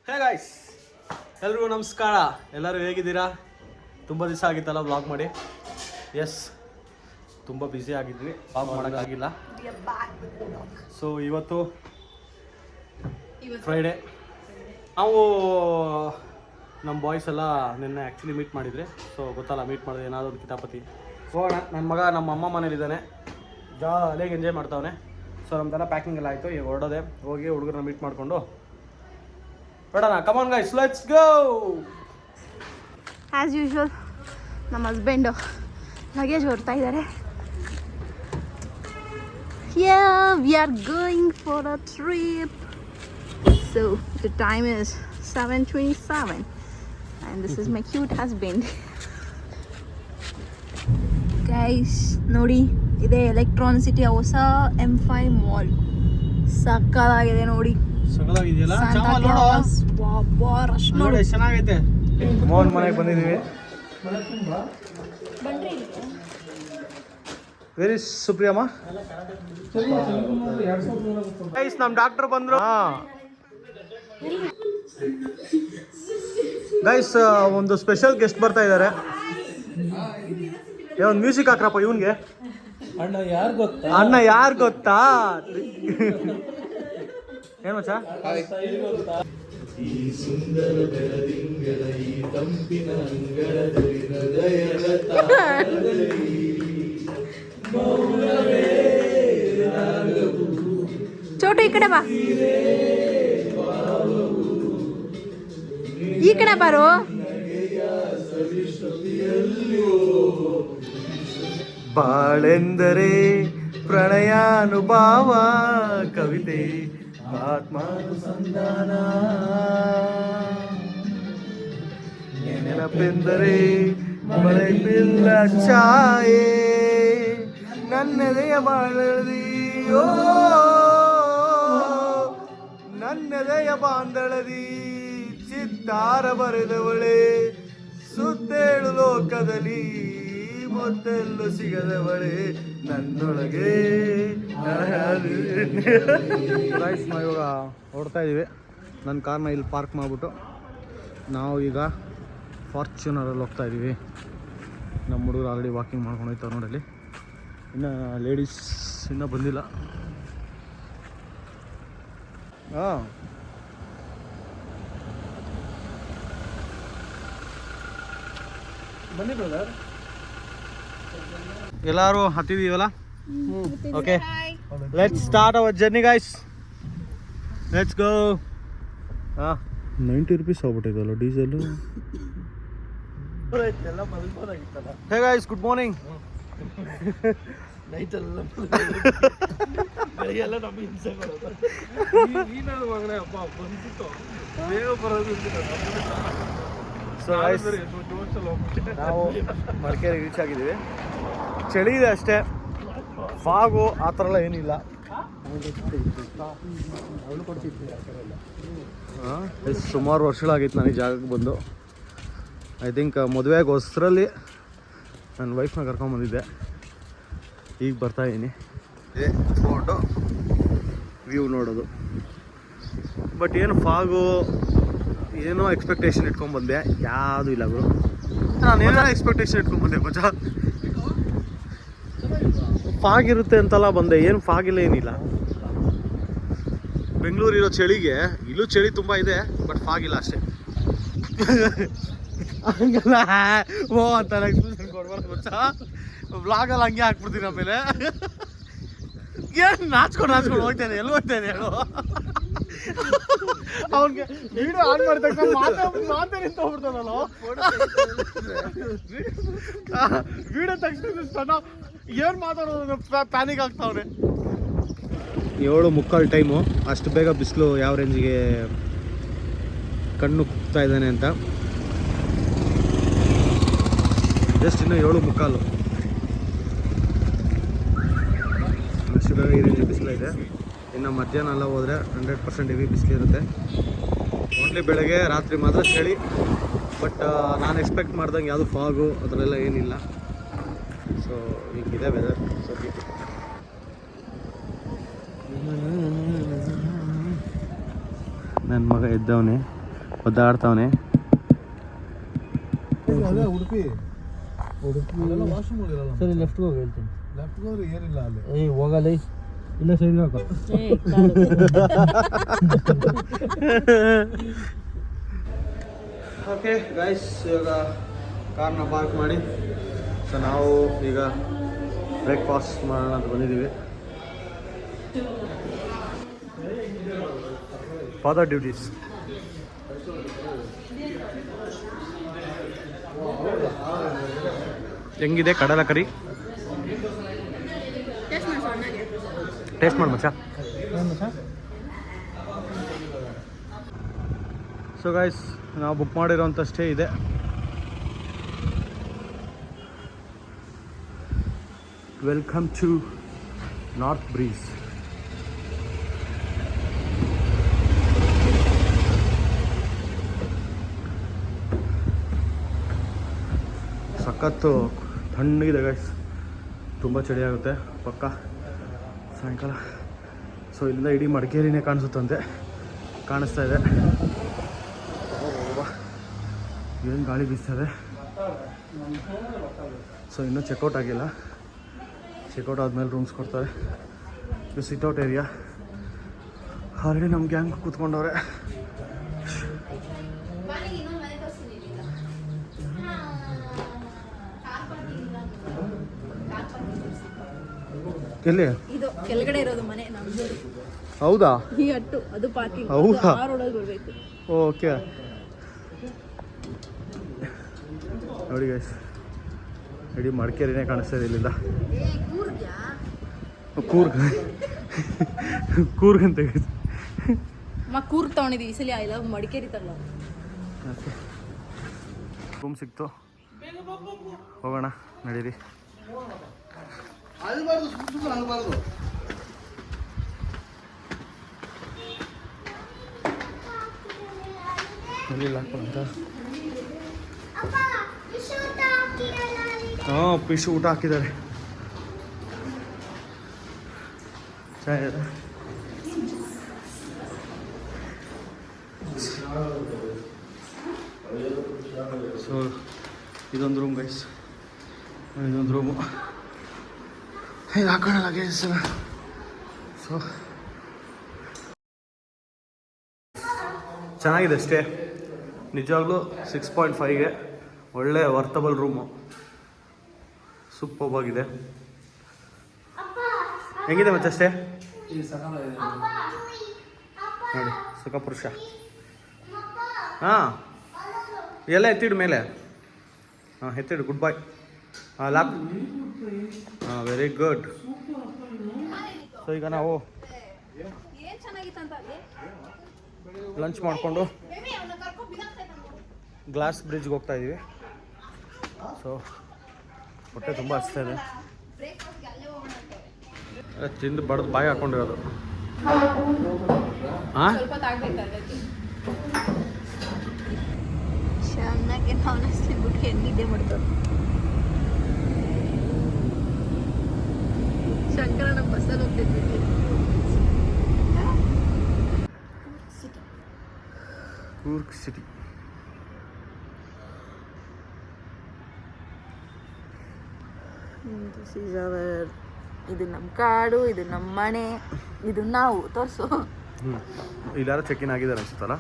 Hey guys, ಎಲ್ರಿಗೂ ನಮಸ್ಕಾರ. ಎಲ್ಲರೂ ಹೇಗಿದ್ದೀರಾ? ತುಂಬ ದಿವಸ ಆಗಿತ್ತಲ್ಲ ವ್ಲಾಗ್ ಮಾಡಿ. ಎಸ್, ತುಂಬ ಬ್ಯುಸಿ ಆಗಿದ್ವಿ, ವ್ಲಾಗ್ ಮಾಡೋಕ್ಕಾಗಿಲ್ಲ. ಸೊ ಇವತ್ತು ಫ್ರೈಡೇ. ನಾವು ನಮ್ಮ ಬಾಯ್ಸ್ ಎಲ್ಲ ನಿನ್ನೆ ಆ್ಯಕ್ಚುಲಿ ಮೀಟ್ ಮಾಡಿದ್ರಿ. ಸೊ ಗೊತ್ತಲ್ಲ, ಮೀಟ್ ಮಾಡಿದ್ರೆ ಏನಾದರೂ ಒಂದು ಕಿತಾಪತಿ ಹೋಗೋಣ. ನನ್ನ ಮಗ ನಮ್ಮ ಅಮ್ಮ ಮನೇಲಿದ್ದಾನೆ, ಜಾಲಿಯಾಗಿ ಎಂಜಾಯ್ ಮಾಡ್ತಾವನೆ. ಸೊ ನಮ್ದೆಲ್ಲ ಪ್ಯಾಕಿಂಗ್ ಎಲ್ಲ ಆಯಿತು. ಈಗ ಹೊರಡೋದೆ, ಹೋಗಿ ಹುಡುಗರನ್ನ ಮೀಟ್ ಮಾಡಿಕೊಂಡು ಬೇಡನಾ. Come on guys, let's go. As usual ನಮ್ಮ ಹಸ್ಬೆಂಡು ಲಗೇಜ್ ಹೊರ್ತಾ ಇದ್ದಾರೆ. We are going for a trip. So the time is 7:27 and this is my cute husband. Guys ನೋಡಿ, ಇದೆ ಎಲೆಕ್ಟ್ರಾನಿಸಿಟಿ ಹೊಸ M5 ಮಾಲ್. ಸಕ್ಕತ್ತಾಗಿದೆ ನೋಡಿ. ಸಗಲಾಗಿದೆಯಲ್ಲ, ನೋಡಿ ಎಷ್ಟು ಚೆನ್ನಾಗೈತೆ. ಮೋಹನ್ ಮನೆಗೆ ಬಂದಿದ್ದೀವಿ. ವೆರಿ ಸುಪ್ರಿಯಮ್ಮ ಗೈಸ್, ನಮ್ಮ ಡಾಕ್ಟರ್ ಬಂದ್ರು. ಗೈಸ್, ಒಂದು ಸ್ಪೆಷಲ್ ಗೆಸ್ಟ್ ಬರ್ತಾ ಇದ್ದಾರೆ. ಒಂದು ಮ್ಯೂಸಿಕ್ ಹಾಕ್ರಪ್ಪ ಇವನ್ಗೆ. ಅಣ್ಣ ಯಾರು ಗೊತ್ತಾ? ಏನು ಮಚ್ಚ? ಈ ಸುಂದರ ಬೆಳದಿಂಗಳ ಈ ತಂಪಿನ ಅಂಗಳದಲ್ಲಿ ಹೃದಯದ ತಾಳದಲ್ಲಿ ಮೌನವೇ ರಾಗವು. ಚೋಟು ಈ ಕಡೆ ಬಾ, ಈ ಕಡೆ ಬಾರೋ. ಬಾಳೆಂದರೆ ಪ್ರಣಯಾನುಭಾವ, ಕವಿತೆ ಆತ್ಮಾನುಸಂಧಾನ, ನೆನಪೆಂದರೆ ಮಳೆ ಬಿಲ್ಲ ಛಾಯೆ, ನನ್ನೆದೆಯ ಬಾಳದಿ, ಓ ನನ್ನೆದೆಯ ಬಾಂದಳದಿ ಚಿತ್ತಾರ ಬರೆದವಳೆ, ಸುತ್ತೇಳು ಲೋಕದಲ್ಲಿ ಮೊತ್ತೆಲ್ಲೂ ಸಿಗದವಳೆ ನನ್ನೊಳಗೆ. ಗೈಸ್, ನಾವು ಇವಾಗ ಹೊರಡ್ತಾ ಇದ್ದೀವಿ. ನನ್ನ ಕಾರ್ನ ಇಲ್ಲಿ ಪಾರ್ಕ್ ಮಾಡಿಬಿಟ್ಟು ನಾವು ಈಗ ಫಾರ್ಚುನರಲ್ಲಿ ಹೋಗ್ತಾ ಇದ್ದೀವಿ. ನಮ್ಮ ಹುಡುಗರು ಆಲ್ರೆಡಿ ವಾಕಿಂಗ್ ಮಾಡ್ಕೊಂಡು ಹೋಯ್ತಾರೆ ನೋಡಲ್ಲಿ. ಇನ್ನು ಲೇಡೀಸ್ ಇನ್ನೂ ಬಂದಿಲ್ಲ. ಹಾಂ, ಬನ್ನಿ ಬ್ರದರ್. ಎಲ್ಲರೂ ಹತ್ತಿದೀವಲ್ಲ? Okay, let's start our journey guys. Let's go. 90 rupees ಆಗ್ಬಿಟ್ಟಿದಲ್ಲ diesel. Hey guys, good morning. ನೈಟೆಲ್ಲ ಬೆಳಗ್ಗೆಲ್ಲ ನಮಗೆ ಹಿಂಸೆ ಬರೋದು. ಮಗನೇ ಅಪ್ಪ ಬಂದ್ಬಿಟ್ಟು ಬೇಗ ಬರೋದು. ಸೊ ಗೈಸ್, ನಾವು ಮಡಿಕೇರಿಗೆ ರೀಚ್ ಆಗಿದ್ದೀವಿ. ಚಳಿ ಇದೆ ಅಷ್ಟೇ, ಫಾಗು ಆ ಥರ ಎಲ್ಲ ಏನಿಲ್ಲ. ಸುಮಾರು ವರ್ಷಗಳಾಗಿತ್ತು ನಾನು ಈ ಜಾಗಕ್ಕೆ ಬಂದು. ಐ ಥಿಂಕ್ ಮದುವೆಗೆ ಹೊಸರಲ್ಲಿ ನನ್ನ ವೈಫ್ನ ಕರ್ಕೊಂಬಂದಿದ್ದೆ. ಈಗ ಬರ್ತಾಯಿದ್ದೀನಿ. ಇದೇ ಫೋಟೋ ವ್ಯೂ ನೋಡೋದು. ಬಟ್ ಏನು ಫಾಗು ಏನೋ ಎಕ್ಸ್ಪೆಕ್ಟೇಷನ್ ಇಟ್ಕೊಂಡ್ಬಂದೆ, ಯಾವುದೂ ಇಲ್ಲ ಗುರು. ನಾನು ಏನೋ ಎಕ್ಸ್ಪೆಕ್ಟೇಷನ್ ಇಟ್ಕೊಂಡ್ಬಂದೆ ಮಜಾ. ಫಾಗ್ ಇರುತ್ತೆ ಅಂತೆಲ್ಲ ಬಂದೆ, ಏನು ಫಾಗಿಲ್ಲ, ಏನಿಲ್ಲ. ಬೆಂಗಳೂರಿರೋ ಚಳಿಗೆ ಇಲ್ಲೂ ಚಳಿ ತುಂಬ ಇದೆ, ಬಟ್ ಫಾಗಿಲ್ಲ ಅಷ್ಟೇ. ಹಂಗಲ್ಲ ಓ ಅಂತ ಎಕ್ಸ್ಪ್ರೆಷನ್ ಕೊಡ್ಬಾರ್ದು ಮಚ್ಚಾ. ವ್ಲಾಗಲ್ಲಿ ಹಂಗೆ ಹಾಕ್ಬಿಡ್ತೀನಿ. ಆಮೇಲೆ ಏನು ನಾಚ್ಕೊಂಡು ಹೋಗ್ತೇನೆ, ಎಲ್ಲಿ ಹೋಗ್ತೇನೆ ಹೇಳು. ಅವನಿಗೆ ವೀಡಿಯೋ ಆನ್ ಮಾಡಿದ ತಕ್ಷಣ ಮಾತೇ ನಿಂತು ಹೋಗ್ಬಿಡ್ತಾನಲ್ಲ. ವೀಡಿಯೋ ತಕ್ಷಣ ಏನು ಮಾತಾಡೋದು ಪ್ಯಾನಿಕ್ ಆಗ್ತಾವ್ರೆ. 7:45 ಟೈಮು. ಅಷ್ಟು ಬೇಗ ಬಿಸಿಲು ಯಾವ ರೇಂಜಿಗೆ ಕಣ್ಣು ಕುಗ್ತಾ ಇದ್ದಾನೆ ಅಂತ. ಜಸ್ಟ್ ಇನ್ನೂ 7:45. ಅಷ್ಟು ಬೇಗ ಈ ರೇಂಜ್ ಬಿಸಿಲಿದೆ. ಇನ್ನು ಮಧ್ಯಾಹ್ನ ಎಲ್ಲ ಹೋದರೆ 100% ಹೆವಿ ಬಿಸಿಲಿರುತ್ತೆ. ಓನ್ಲಿ ಬೆಳಗ್ಗೆ ರಾತ್ರಿ ಮಾತ್ರ ಚಳಿ. ಬಟ್ ನಾನು ಎಕ್ಸ್ಪೆಕ್ಟ್ ಮಾಡ್ದಂಗೆ ಯಾವುದು ಫಾಗು ಅದರಲ್ಲೆಲ್ಲ ಏನಿಲ್ಲ. ಸೊ ಹೀಗಿದೆ ವೆದರ್ ಸದ್ಯಕ್ಕೆ. ನನ್ನ ಮಗ ಎದ್ದವನೇ, ಒದ್ದಾಡ್ತಾವನೆ. ಉಡುಪಿ ವಾಶ್ರೂಮ್ ಸರಿ ಲೆಫ್ಟ್ ಹೋಗಿ ಹೇಳ್ತೀನಿ. ಲೆಫ್ಟ್ ಹೋದ್ರೆ ಏನಿಲ್ಲ ಅಲ್ಲಿ. ಹೋಗಲ್ಲ ಇಲ್ಲ ಸೈಡ್ ಹಾಕೋ. ಓಕೆ ಗೈಸ್, ಇವಾಗ ಕಾರ್ನ ಪಾರ್ಕ್ ಮಾಡಿ ಸೊ ನಾವು ಈಗ ಬ್ರೇಕ್ಫಾಸ್ಟ್ ಮಾಡೋಣ ಅಂತ ಬಂದಿದ್ದೀವಿ. Father duties. ಹೆಂಗಿದೆ ಕಡಲಕರಿ? ಟೇಸ್ಟ್ ಮಾಡಿ ಮಚ್ಚ. ಸೊ ಗೈಸ್, ನಾವು ಬುಕ್ ಮಾಡಿರೋಂಥ ಸ್ಟೇ ಇದೆ. Welcome to North Breeze. ಸಖತ್ತು ತಣ್ಣಗಿದೆ ಗೈಸ್, ತುಂಬ ಚಳಿ ಆಗುತ್ತೆ ಪಕ್ಕ ಸಾಯಂಕಾಲ. ಸೊ ಇಲ್ಲಿಂದ ಇಡೀ ಮಡಿಕೇರಿನೇ ಕಾಣಿಸುತ್ತಂತೆ, ಕಾಣಿಸ್ತಾ ಇದೆ. ಏನು ಗಾಳಿ ಬೀಸ್ತದೆ. ಸೊ ಇನ್ನೂ ಚೆಕ್ಔಟ್ ಆಗಿಲ್ಲ. ಚೆಕ್ಔಟ್ ಆದಮೇಲೆ ರೂಮ್ಸ್ ಕೊಡ್ತಾರೆ. ಇದು ಸಿಟ್ಔಟ್ ಏರಿಯಾ. ಆಲ್ರೆಡಿ ನಮ್ಮ ಗ್ಯಾಂಗ್ ಕೂತ್ಕೊಂಡವ್ರೆ. ಎಲ್ಲಿ? ಇದು ಕೆಳಗಡೆ ಇರೋದು ಮನೆ ನಮ್ದು. ಹೌದಾ? ಈ ಅಟ್ಟು ಅದು ಪಾರ್ಕಿಂಗ್. ಹೌದಾ? ಆ ರೋಡಲ್ಲಿ ಬರಬೇಕು. ಓಕೆ ನೋಡಿ ಗೈಸ್, ಇಡೀ ಮಡಿಕೇರಿನೇ ಕಾಣಿಸ್ತಾ ಇದೆ ಇಲ್ಲಿಂದ. ಕೂರ್ಗ್ ಅಂತ ಕೂರ್ಗ್ ತಗೊಂಡಿದ್ದೀವಿ ಈ ಸಲ. ಐ ಲವ್ ಮಡಿಕೇರಿ ತರಲ್ಲ. ರೂಮ್ ಸಿಕ್ತು, ಹೋಗೋಣ ನಡೀರಿ. ಅಲ್ಬಾರ್ದು, ಸುಮ್ಮನೆ ಆಗಬಾರ್ದು. ಎಲ್ಲಿಲ್ಲ ಅಂತ. ಹಾಂ, ಫಿಶ್ ಊಟ ಹಾಕಿದ್ದಾರೆ. ಚೆನ್ನಾಗಿದೆ. ಸೊ ಇದೊಂದು ರೂಮ್ ಗೈಸ್, ಇದೊಂದು ರೂಮು. ಇದು ಹಾಕೋಣ ಲಗೇಜಸ್ ಎಲ್ಲ. ಸೊ ಚೆನ್ನಾಗಿದೆ ಅಷ್ಟೇ ನಿಜವಾಗ್ಲೂ. 6.5ಗೆ ಒಳ್ಳೆ ವರ್ತಬಲ್ ರೂಮು, ಸೂಪರ್ ಆಗಿದೆ. ಹೆಂಗಿದೆ ಮತ್ತೆ ಅಷ್ಟೇ ನೋಡಿ, ಸುಖಪುರುಷ. ಹಾಂ, ಎಲ್ಲ ಎತ್ತಿಡು ಮೇಲೆ. ಹಾಂ, ಎತ್ತಿಡು. ಗುಡ್ ಬಾಯ್. ಹಾಂ, ಲ್ಯಾಪ್. ಹಾಂ, ವೆರಿ ಗುಡ್. ಸೊ ಈಗ ನಾವು ಲಂಚ್ ಮಾಡಿಕೊಂಡು ಗ್ಲಾಸ್ ಬ್ರಿಡ್ಜ್ಗೆ ಹೋಗ್ತಾ ಇದ್ದೀವಿ. ಸೊ ಹೊಟ್ಟೆ ತುಂಬ ಹಸ್ತಾ ಇದೆ. ತಿಂದು ಬಡ್ದು ಬಾಯಿ ಹಾಕೊಂಡಿರೋದು. ಹಾಂ, ಚೆನ್ನಾಗಿ ಬಿಟ್ಟು ನಿದ್ದೆ ಮಾಡ್ತಾರೆ. ಶಂಕರ ನಮ್ಮ ಬಸ್ಸಲ್ಲಿ ಹೋಗ್ತಿದ್ವಿ. ಕೂರ್ಗ್ ಸಿಟಿ. ಇದು ನಮ್ಮ ಕಾಡು, ಇದು ನಮ್ಮ ಮನೆ, ಇದು ನಾವು ತೋರಿಸು. ಇಲ್ಲಾರು ಚೆಕ್ ಇನ್ ಆಗಿದ್ದಾರೆ ಅನ್ಸುತ್ತಲ್ಲ.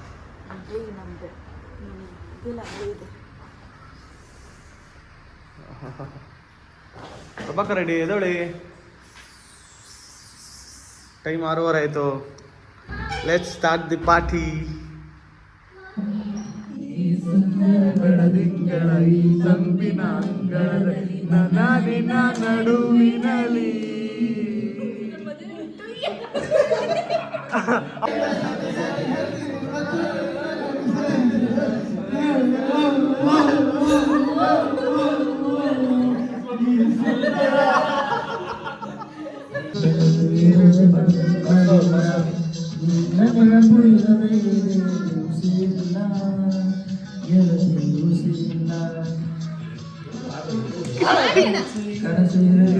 ಪ್ರಭಾಕ ರೆಡಿ ಎದೊಳಿ. ಟೈಮ್ 6:30 ಆಯಿತು. Let's start the party. ಬೆಳದಿಂಗಳ ಈ ತಂಪಿನ ಅಂಗಳದಲ್ಲಿ ನಾನಿನ ನಡುವಿನಲ್ಲಿ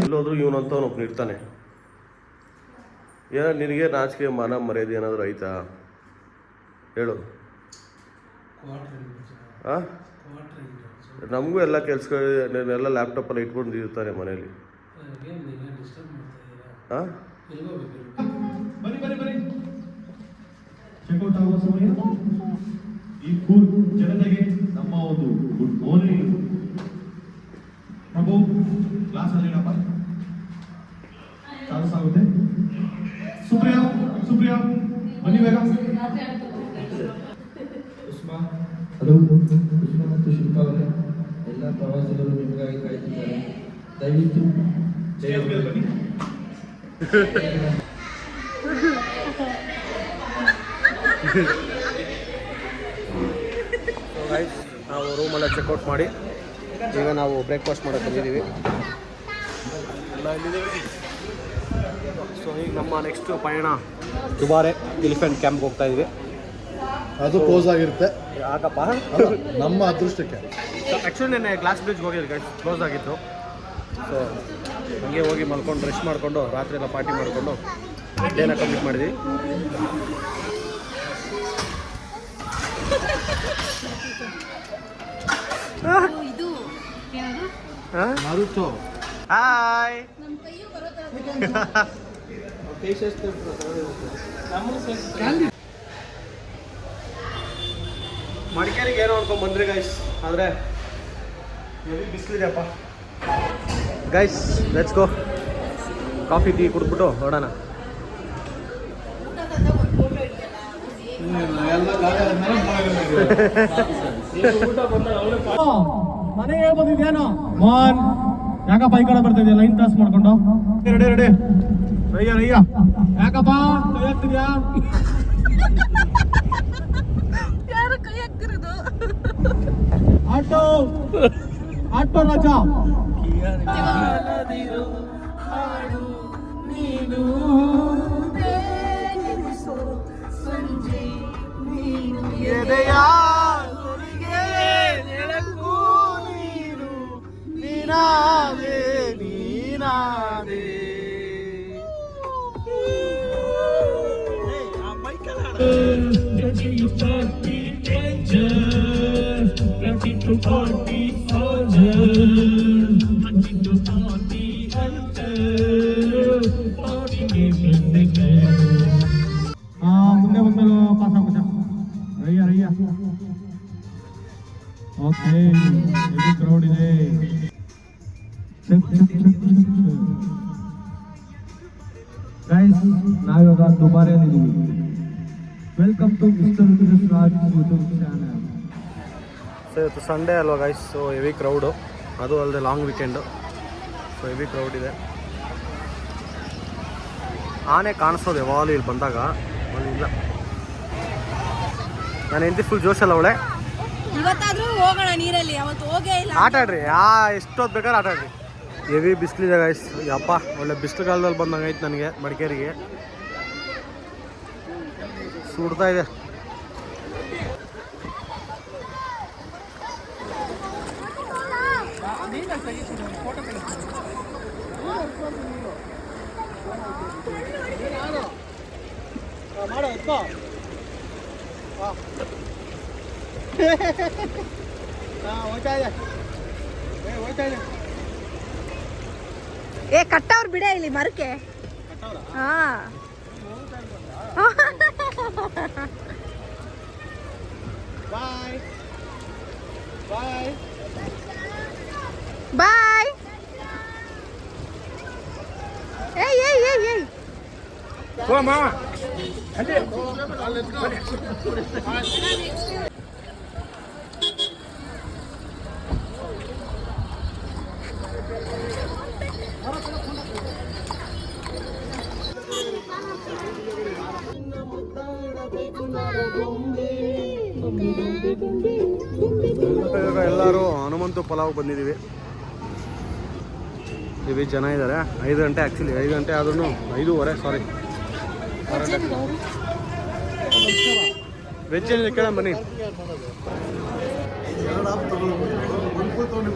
ಎಲ್ಲೋದ್ರೂ ಇವನಂತವನು ಒಬ್ಬನು ಇರ್ತಾನೆ. ಏನೋ ನಿನಗೆ ನಾಚಿಕೆ ಮಾನ ಮರ್ಯಾದೆ ಏನಾದರೂ ಐತಾ ಹೇಳು. ಹಾಂ ನಮಗೂ ಎಲ್ಲ ಕೆಲ್ಸಗಳೆಲ್ಲ ಲ್ಯಾಪ್ಟಾಪಲ್ಲಿ ಇಟ್ಕೊಂಡು ಇರ್ತಾರೆ ಮನೇಲಿ. ಹಾಂ ಬನ್ನಿ ಬನ್ನಿ ಬನ್ನಿ ಚೆಕ್ಔಟ್ ಆಗುವ ಸಮಯ. ಈ ಕೂಲ್ ಜನತೆಗೆ ನಮ್ಮ ಒಂದು ಗುಡ್ ಮಾರ್ನಿಂಗ್. ಪ್ರಭು ಕ್ಲಾಸ್ ಅಲ್ಲಿ ಏನಪ್ಪ ಚಾನ್ಸ್ ಆಗುತ್ತೆ. ಸುಪ್ರಿಯಾ ಸುಪ್ರಿಯಾ ಬನ್ನಿ ಬೇಗ. ಉಸ್ಮಾ ಹಲೋ. ಉಸ್ಮಾ ಮತ್ತು ಶಿಲ್ಪಾ ಅವರೇ, ಎಲ್ಲ ಪ್ರವಾಸಿಗರು ನಿಮಗಾಗಿ ಕಾಯ್ತಿದ್ದಾರೆ. ದಯವಿಟ್ಟು ಬನ್ನಿ. ಗೈಸ್ ನಾವು ರೂಮೆಲ್ಲ ಚೆಕ್ಔಟ್ ಮಾಡಿ ಈಗ ನಾವು ಬ್ರೇಕ್ಫಾಸ್ಟ್ ಮಾಡೋಕ್ಕೆ ಬಂದಿದ್ದೀವಿ. ಎಲ್ಲ ಇಲ್ಲಿದ್ದೀವಿ. ಸೊ ಈಗ ನಮ್ಮ ನೆಕ್ಸ್ಟ್ ಪಯಣ ದುಬಾರೆ ಎಲಿಫೆಂಟ್ ಕ್ಯಾಂಪ್ಗೆ ಹೋಗ್ತಾ ಇದ್ವಿ. ಅದು ಕ್ಲೋಸ್ ಆಗಿರುತ್ತೆ ಯಾಕಪ್ಪ? ಅಲ್ಲ, ನಮ್ಮ ಅದೃಷ್ಟಕ್ಕೆ. ಆ್ಯಕ್ಚುಲಿ ನೆನ್ನೆ ಗ್ಲಾಸ್ ಬ್ರಿಡ್ಜ್ಗೆ ಹೋಗಿದ್ದೆ ಗೈಸ್, ಕ್ಲೋಸ್ ಆಗಿತ್ತು. ಸೊ ಹಂಗೆ ಹೋಗಿ ಮಲ್ಕೊಂಡು ರೆಸ್ಟ್ ಮಾಡಿಕೊಂಡು ರಾತ್ರಿ ಎಲ್ಲ ಪಾರ್ಟಿ ಮಾಡಿಕೊಂಡು ಡೇನ ಕಂಪ್ಲೀಟ್ ಮಾಡಿದ್ವಿ. ಇದು ಏನದು ಮರುತು ಹಾಯ್ ಮಡಿಕೇರಿಗೆ ಏನೋ ಅನ್ಕೊಂಡ್ ಬಂದ್ರಿ ಗೈಸ್, ಆದರೆ ಬಿಸಿಲಿದೆಯಪ್ಪ. Guys let's go, coffee tea ಕುಡಿದ್ಬಿಟ್ಟು ಹೊರಡೋಣ. ಮನೆಗೆ ಬಂದಿದ್ಯಾನೋ ಮಾನ್, ಯಾಕಪ್ಪ ಈ ಕಡೆ ಬರ್ತಾ ಇದೆಯಾ ಲೈನ್ ಕ್ರಾಸ್ ಮಾಡ್ಕೊಂಡು? ರೆಡಿ ರೆಡಿ ರಯ್ಯ ರಯ್ಯ, ಯಾಕಪ್ಪ ಕೈ ಹಾಕ್ತಿದ್ಯಾ? ಯಾರು ಕೈ ಹಾಕ್ತಿರೋದು? ಆಟೋ ಆಟೋ ರಾಜ. ಮುಂದೆ ಬಂದಲು ಪಾಸ್ ಆಗುತ್ತ ರಯ್ಯ ರಯ್ಯ. ಓಕೆ, ಹೆವಿ ಕ್ರೌಡ್ ಇದೆ. ಗೈಸ್ ನಾವಿವಾಗ ದುಬಾರಿಯಲ್ಲಿದ್ದೀವಿ. Welcome to mister Raj YouTube channel. So ಇವತ್ತು ಸಂಡೇ ಅಲ್ವಾ ಗೈಸ್, ಸೊ ಹೆವಿ ಕ್ರೌಡು, ಅದು ಅಲ್ಲದೆ long weekend. So heavy crowd ಇದೆ. ಆನೆ ಕಾಣಿಸೋದು ಯಾವಾಗಲೂ ಇಲ್ಲಿ ಬಂದಾಗ, ಅಲ್ಲಿ ಇಲ್ಲ. ನಾನು ಹೆಂಡತಿ ಫುಲ್ ಜೋಶಲ್ಲ ಅವಳೆ. ಇವತ್ತಾದ್ರೂ ಹೋಗೋಣ ನೀರಲ್ಲಿ, ಅವತ್ತು ಹೋಗೇ ಇಲ್ಲ. ಆಟ ಆಡ್ರಿ, ಎಷ್ಟೊತ್ತು ಬೇಕಾದ್ರೆ ಆಟ ಆಡ್ರಿ. ಹೆವಿ ಬಿಸಿಲಿದೆ ಗೈಸ್, ಯಪ್ಪ ಒಳ್ಳೆ ಬಿಸಿಲುಗಾಲದಲ್ಲಿ ಬಂದಂಗೆ ಐತೆ ನನಗೆ ಮಡಿಕೇರಿಗೆ. ಸುಡ್ತಾ ಇದೆ. ಏ ಕಟ್ಟವ್ರು ಬಿಡ ಇಲ್ಲಿ ಮರಕ್ಕೆ. ಹಾ ಬಾಯ್ ಬಾಯ್ ಬಾಯ್. ಏಯ್ ಏಯ್ ಏಯ್ ಏಯ್ ಎಲ್ಲರೂ ಹನುಮಂತು ಪಲಾವ್ ಬಂದಿದ್ದೀವಿ. ಇವಿ ಜನ ಇದ್ದಾರೆ. 5 ಗಂಟೆ, ಆ್ಯಕ್ಚುಲಿ 5 ಗಂಟೆ ಆದ್ರೂ 5:15, ಸಾರಿ. ವೆಜ್ ಏನಿದೆ ಕೇಳ ಬನ್ನಿ. 2 ಹಾಫ್ ತಗೊಳ್ಬೋದು, 1 ಫುಲ್ ತೊಗೊಂಡು